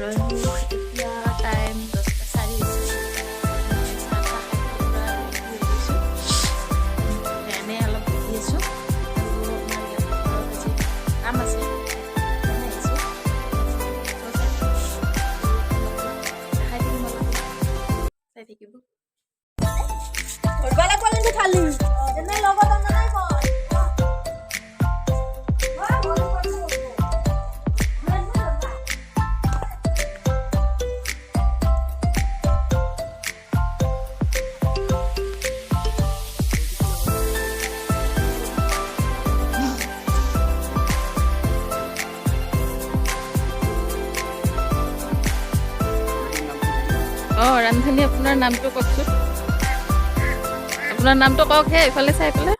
এতিয়া টাইম 10:04 হৈছে। চাহ তাহ খাই পুৰা ৰেডি হৈ গৈছোঁ। এনেই অলপ বহি আছোঁ আৰু আমাৰ ইয়াত ঘৰত আজি কাম আছে সেইকাৰণে আহিছোঁ। দেখাই থাকিম অলপ চাই থাকিব। ৰান্ধনী আপোনাৰ নামটো কওকচোন। আপোনাৰ নামটো কওকহে এইফালে চাই পেলাই।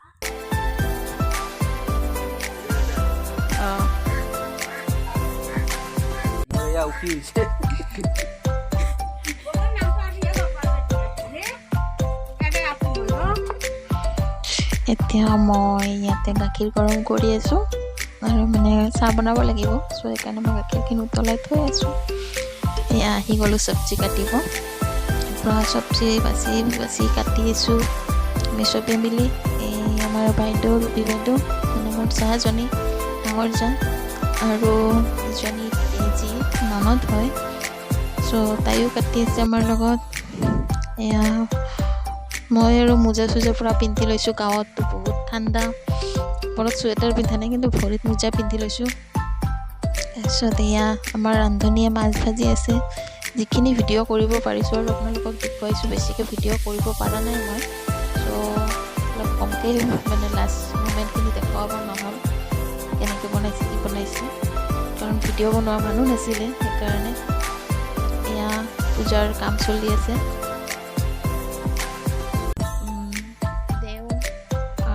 এতিয়া মই ইয়াতে গাখীৰ গৰম কৰি আছোঁ আৰু মানে চাহ বনাব লাগিব, চ' সেইকাৰণে মই গাখীৰখিনি উতলাই থৈ আছোঁ। এয়া আহি গ'লোঁ চব্জি কাটিব। পূৰা চব্জি বাচি কাটি আছোঁ আমি চবেই মিলি। এই আমাৰ বাইদেউ ৰবি বাইদেউ মানে মোৰ জাজনী ডাঙৰ জা আৰু এজনী তেজী ননদ হয়, চ' তাইও কাটি আছে আমাৰ লগত। এয়া মই আৰু মোজা চোজা পূৰা পিন্ধি লৈছোঁ। গাঁৱততো বহুত ঠাণ্ডা, ওপৰত চুৱেটাৰ পিন্ধা নাই কিন্তু ভৰিত মোজা পিন্ধি লৈছোঁ। তাৰপিছত এয়া আমাৰ ৰান্ধনীয়ে মাছ ভাজি আছে। যিখিনি ভিডিঅ' কৰিব পাৰিছোঁ আৰু আপোনালোকক দেখুৱাইছোঁ, বেছিকৈ ভিডিঅ' কৰিব পৰা নাই মই, চ' অলপ কমকৈ মানে লাষ্ট মুমেণ্টখিনি দেখুৱাব নহ'ল, কেনেকৈ বনাইছে কি বনাইছে, কাৰণ ভিডিঅ' বনোৱা মানুহ নাছিলে সেইকাৰণে। এয়া পূজাৰ কাম চলি আছে। দেও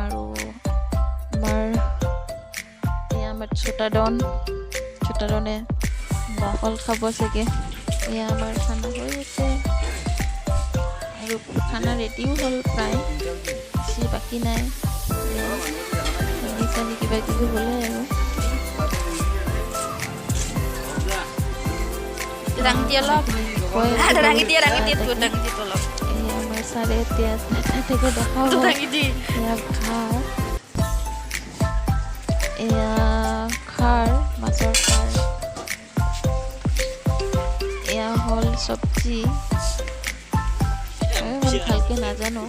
আৰু আমাৰ ছোটাডনে বাহল খাব চাগে। এয়া আমাৰ খানা হৈ আছে আৰু খানা ৰেডিও হ'ল প্ৰায়, বেছি বাকী নাই। চানি কিবা কিবি হ'লে আৰু আমাৰ ছাৰে এতিয়া নাথাকে দেখাব। এয়া ভাত, এয়া খাৰ, মাছৰ খাৰ, এয়া হ'ল চব্জি। মই ভালকৈ নাজানো,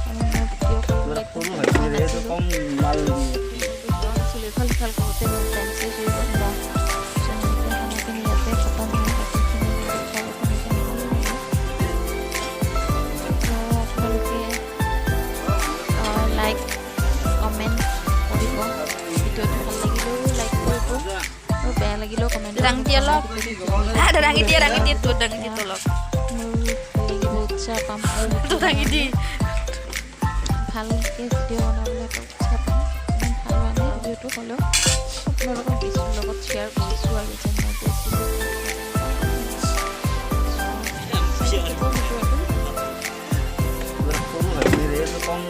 মই ভিডিঅ' কৰিবলৈ ইফাল সিফাল কৰোঁতে মোৰ টাইম চেঞ্জ হৈ গ'ল। খানাখিনি ইয়াতে খতম হৈ আপোনালোকে লাইক কমেণ্ট কৰিব, ভিডিঅ'টো ভাল লাগিলেও লাইক কৰিব আৰু বেয়া লাগিলেও কমেণ্ট কৰিব। উৎসাহ পাম আৰু ভালকৈ ভিডিঅ' বনাবলৈ উৎসাহ পাম। ইমান ভাল হোৱা নাই ভিডিঅ'টো, হ'লেও আপোনালোকক দিছোঁ, লগত শ্বেয়াৰ কৰিছোঁ আৰু যে মই গৈছিলোঁ। Con